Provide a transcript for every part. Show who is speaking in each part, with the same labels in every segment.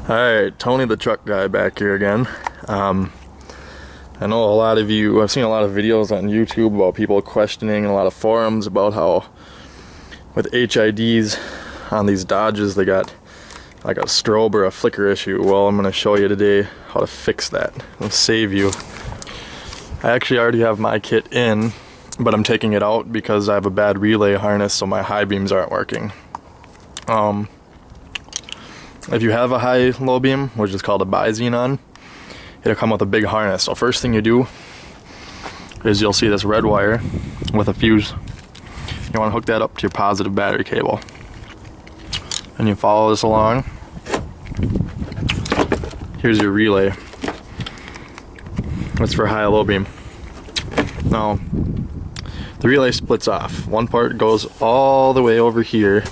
Speaker 1: Alright, Tony the truck guy back here again. I know a lot of you, I've seen a lot of videos on YouTube about people questioning, and a lot of forums about how with HIDs on these Dodges they got like a strobe or a flicker issue. Well, I'm going to show you today how to fix that. It'll save you. I actually already have my kit in, but I'm taking it out because I have a bad relay harness, so my high beams aren't working. If you have a high-low beam, which is called a bi-xenon, it'll come with a big harness. So first thing you do is you'll see this red wire with a fuse. You want to hook that up to your positive battery cable. And you follow this along. Here's your relay. That's for high-low beam. Now, the relay splits off. One part goes all the way over here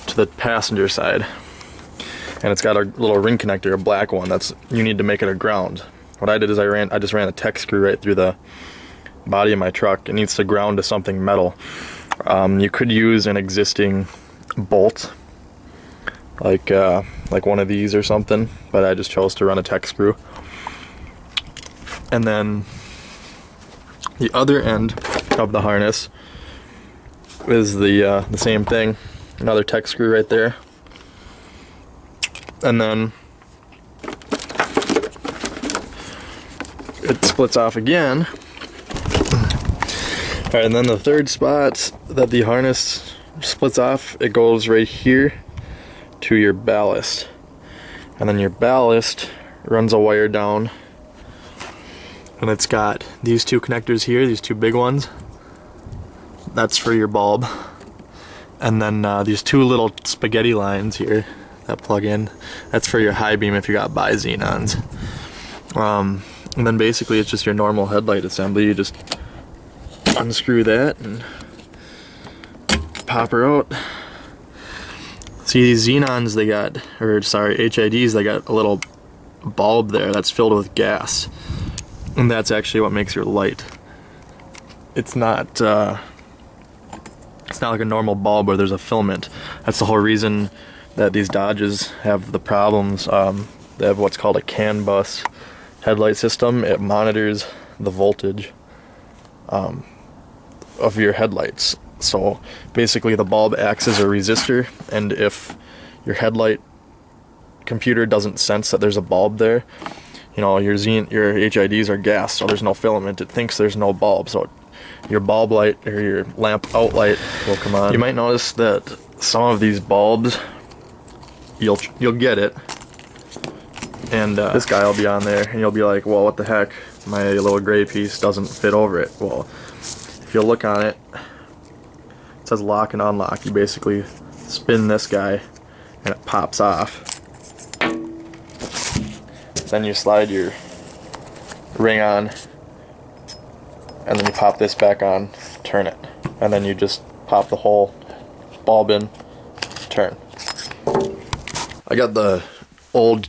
Speaker 1: to the passenger side. And it's got a little ring connector, a black one. You need to make it a ground. What I did is I just ran a Tech screw right through the body of my truck. It needs to ground to something metal. You could use an existing bolt, like one of these or something, but I just chose to run a Tech screw. And then the other end of the harness is the same thing. Another Tech screw right there. And then it splits off again. Alright, and then the third spot that the harness splits off, it goes right here to your ballast. And then your ballast runs a wire down, and it's got these two connectors here, these two big ones. That's for your bulb. And then these two little spaghetti lines here that plug in, that's for your high beam if you got bi-xenons. And then basically it's just your normal headlight assembly. You just unscrew that and pop her out. See, these xenons HIDs, they got a little bulb there that's filled with gas, and that's actually what makes your light. It's not like a normal bulb where there's a filament. That's the whole reason that these Dodges have the problems. They have what's called a CAN bus headlight system. It monitors the voltage of your headlights. So basically the bulb acts as a resistor, and if your headlight computer doesn't sense that there's a bulb there, you know, your HIDs are gas, so there's no filament. It thinks there's no bulb, so your bulb light or your lamp outlight will come on. You might notice that some of these bulbs, you'll get it, and this guy will be on there, and you'll be like, well, what the heck, my little gray piece doesn't fit over it. Well, if you look on it, it says lock and unlock. You basically spin this guy and it pops off. Then you slide your ring on, and then you pop this back on, turn it, and then you just pop the whole bulb in, turn. I got the old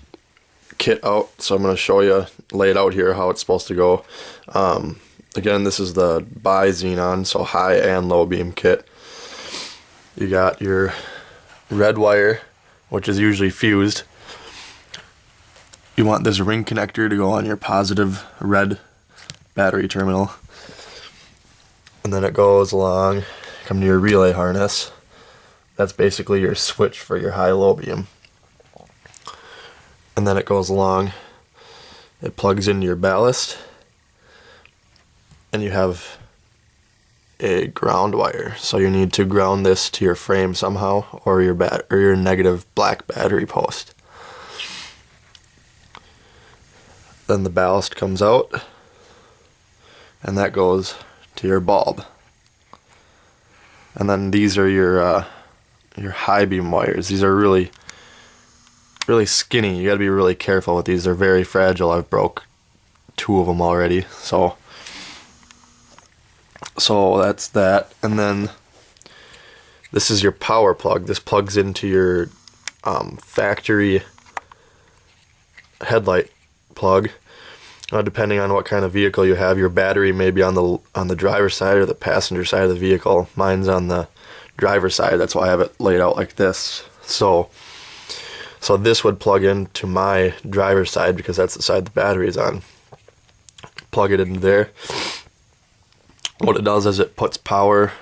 Speaker 1: kit out, so I'm going to show you, lay it out here, how it's supposed to go. Again, this is the bi-xenon, so high and low beam kit. You got your red wire, which is usually fused. You want this ring connector to go on your positive red battery terminal. And then it goes along, come to your relay harness. That's basically your switch for your high-low beam. And then it goes along, it plugs into your ballast, and you have a ground wire. So you need to ground this to your frame somehow, or your negative black battery post. Then the ballast comes out, and that goes to your bulb. And then these are your high beam wires. These are really skinny. You gotta be really careful with these. They're very fragile. I've broke 2 of them already. So that's that. And then this is your power plug. This plugs into your factory headlight plug. Depending on what kind of vehicle you have, your battery may be on the driver's side or the passenger side of the vehicle. Mine's on the driver's side. That's why I have it laid out like this. So So this would plug into my driver's side because that's the side the battery is on. Plug it in there. What it does is it puts power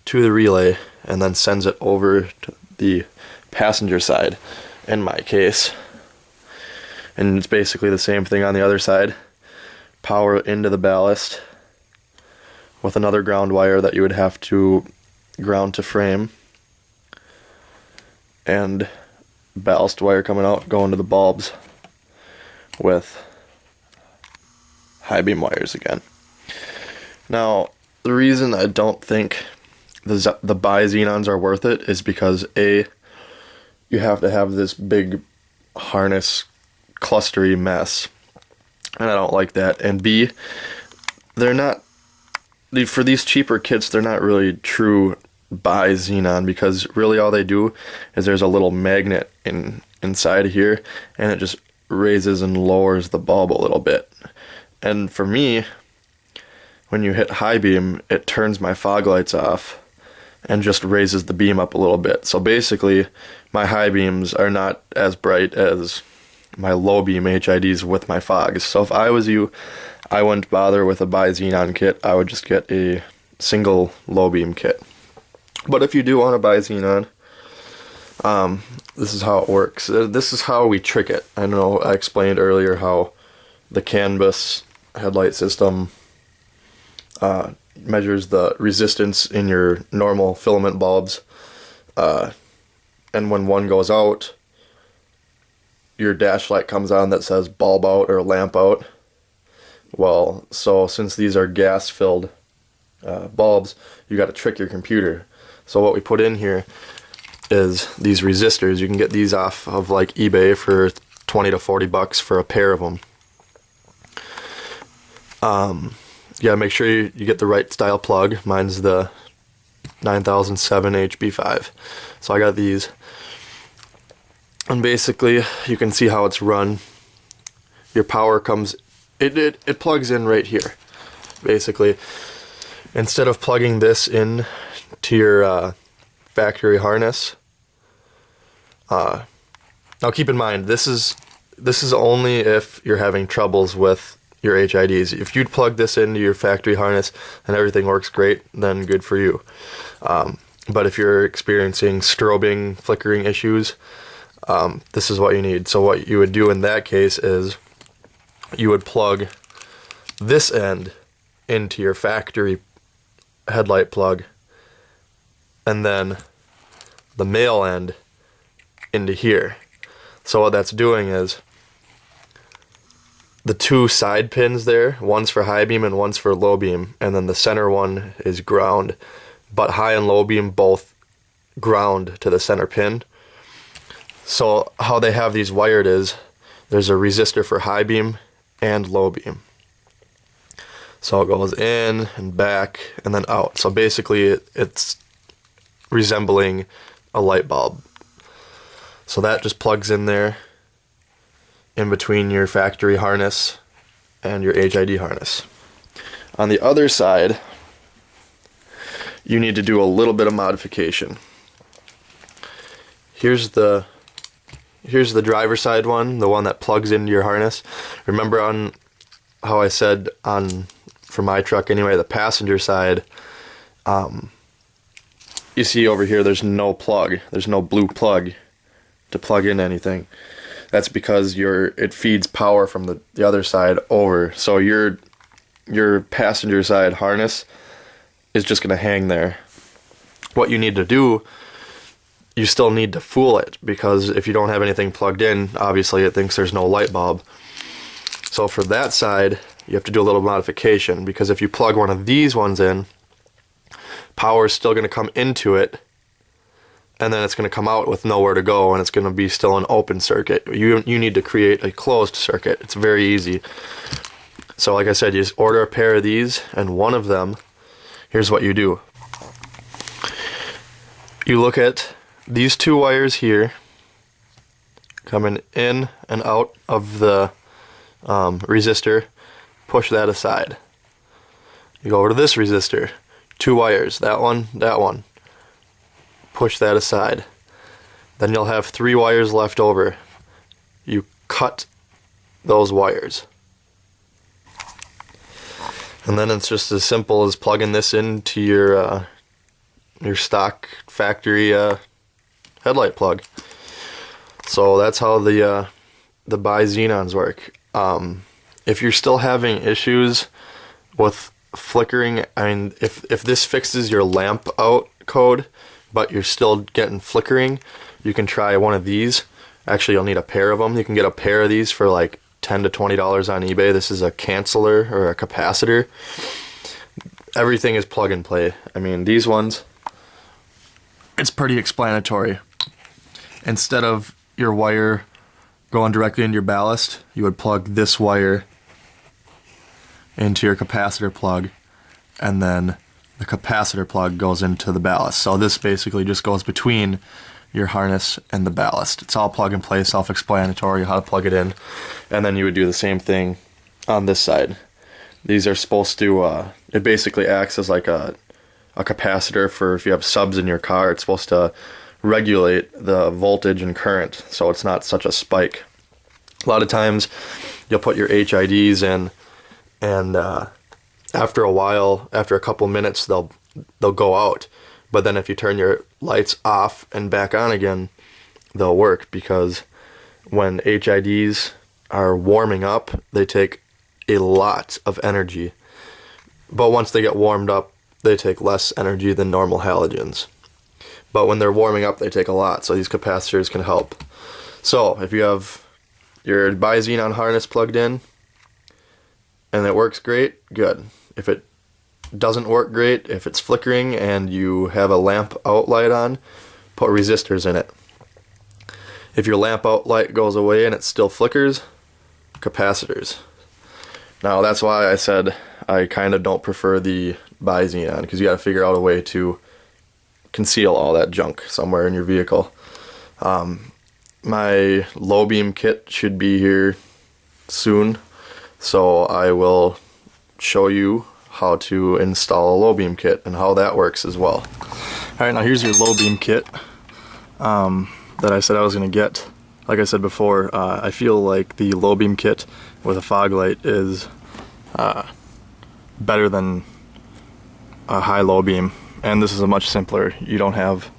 Speaker 1: to the relay and then sends it over to the passenger side, in my case. And it's basically the same thing on the other side. Power into the ballast with another ground wire that you would have to ground to frame, and ballast wire coming out going to the bulbs with high beam wires again. Now, the reason I don't think the bi-xenons are worth it is because A, you have to have this big harness clustery mess, and I don't like that, and B, they're not, for these cheaper kits, they're not really true bi-xenon, because really all they do is there's a little magnet inside here, and it just raises and lowers the bulb a little bit. And for me, when you hit high beam, it turns my fog lights off and just raises the beam up a little bit. So basically, my high beams are not as bright as my low beam HIDs with my fogs. So if I was you, I wouldn't bother with a bi-xenon kit. I would just get a single low beam kit. But if you do want a bi-xenon, this is how it works. This is how we trick it. I know I explained earlier how the CAN bus headlight system measures the resistance in your normal filament bulbs, and when one goes out, your dash light comes on that says bulb out or lamp out. Well, so since these are gas filled bulbs, you got to trick your computer. So what we put in here is these resistors. You can get these off of like eBay for 20 to 40 bucks for a pair of them. Yeah, make sure you get the right style plug. Mine's the 9007 HB5. So I got these. And basically, you can see how it's run. Your power comes, it plugs in right here. Basically, instead of plugging this in to your factory harness, now keep in mind, this is only if you're having troubles with your HIDs. If you'd plug this into your factory harness and everything works great, then good for you. But if you're experiencing strobing, flickering issues, this is what you need. So what you would do in that case is you would plug this end into your factory headlight plug, and then the male end into here. So what that's doing is the two side pins there, one's for high beam and one's for low beam, and then the center one is ground, but high and low beam both ground to the center pin. So how they have these wired is there's a resistor for high beam and low beam. So it goes in and back and then out. So basically it's resembling a light bulb. So that just plugs in there in between your factory harness and your HID harness. On the other side, you need to do a little bit of modification. Here's the driver's side one, the one that plugs into your harness. Remember on how I said for my truck anyway, the passenger side, you see over here there's no plug, there's no blue plug to plug in anything. That's because it feeds power from the other side over. So your passenger side harness is just going to hang there. What you need to do, you still need to fool it, because if you don't have anything plugged in, obviously it thinks there's no light bulb. So for that side, you have to do a little modification, because if you plug one of these ones in, power is still going to come into it, and then it's going to come out with nowhere to go, and it's going to be still an open circuit. You need to create a closed circuit. It's very easy. So like I said, you just order a pair of these, and one of them, here's what you do. You look at these two wires here coming in and out of the resistor, push that aside. You go over to this resistor, two wires, that one, push that aside. Then you'll have 3 wires left over. You cut those wires. And then it's just as simple as plugging this into your stock factory headlight plug. So that's how the bi-xenons work. If you're still having issues with flickering, I mean, if this fixes your lamp out code, but you're still getting flickering, you can try one of these. Actually, you'll need a pair of them. You can get a pair of these for like $10 to $20 on eBay. This is a canceller or a capacitor. Everything is plug and play. I mean, these ones, it's pretty explanatory. Instead of your wire going directly into your ballast, you would plug this wire into your capacitor plug, and then the capacitor plug goes into the ballast. So this basically just goes between your harness and the ballast. It's all plug and play, self-explanatory how to plug it in. And then you would do the same thing on this side. These are supposed to, it basically acts as like a capacitor for if you have subs in your car. It's supposed to regulate the voltage and current so it's not such a spike. A lot of times you'll put your HIDs in, and after a while, after a couple minutes, they'll go out. But then if you turn your lights off and back on again, they'll work, because when HIDs are warming up, they take a lot of energy. But once they get warmed up, they take less energy than normal halogens. But when they're warming up, they take a lot, so these capacitors can help. So if you have your bi-xenon harness plugged in and it works great, good. If it doesn't work great, if it's flickering and you have a lamp out light on, put resistors in it. If your lamp out light goes away and it still flickers, capacitors. Now that's why I said I kind of don't prefer the bi-xenon, because you got to figure out a way to conceal all that junk somewhere in your vehicle. My low beam kit should be here soon, so I will show you how to install a low beam kit and how that works as well. Alright, now here's your low beam kit that I said I was going to get. Like I said before, I feel like the low beam kit with a fog light is better than a high-low beam, and this is a much simpler. You don't have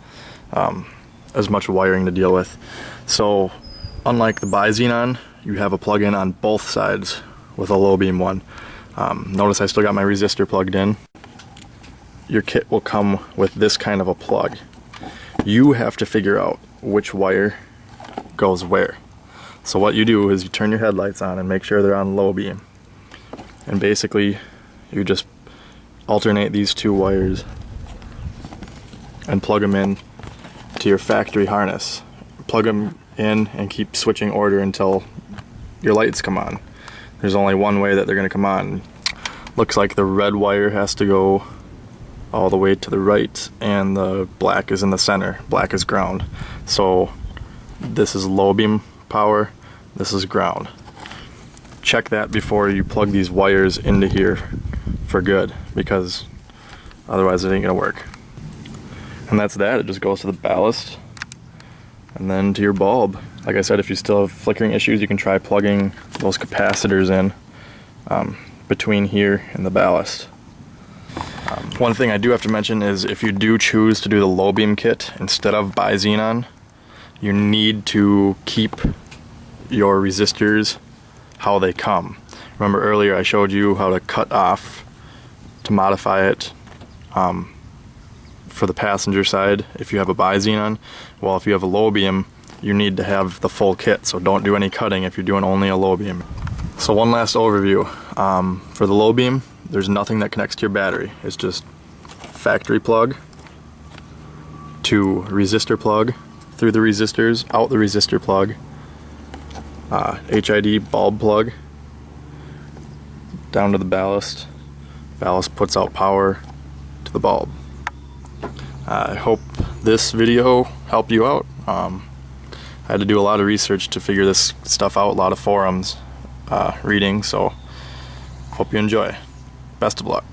Speaker 1: as much wiring to deal with. So unlike the bi-xenon, you have a plug-in on both sides with a low beam one. Notice I still got my resistor plugged in. Your kit will come with this kind of a plug. You have to figure out which wire goes where. So what you do is you turn your headlights on and make sure they're on low beam. And basically you just alternate these 2 wires and plug them in to your factory harness. Plug them in and keep switching order until your lights come on. There's only one way that they're going to come on. Looks like the red wire has to go all the way to the right, and the black is in the center. Black is ground. So this is low beam power, this is ground. Check that before you plug these wires into here for good, because otherwise it ain't gonna work. And that's that. It just goes to the ballast and then to your bulb. Like I said, if you still have flickering issues, you can try plugging those capacitors in between here and the ballast. One thing I do have to mention is if you do choose to do the low beam kit instead of bi-xenon, you need to keep your resistors how they come. Remember earlier I showed you how to cut off to modify it for the passenger side if you have a bi-xenon. Well, if you have a low beam, you need to have the full kit, so don't do any cutting if you're doing only a low beam. So one last overview. For the low beam, there's nothing that connects to your battery. It's just factory plug to resistor plug, through the resistors, out the resistor plug, HID bulb plug, down to the ballast. Ballast puts out power to the bulb. I hope this video helped you out. I had to do a lot of research to figure this stuff out, a lot of forums reading, so hope you enjoy. Best of luck.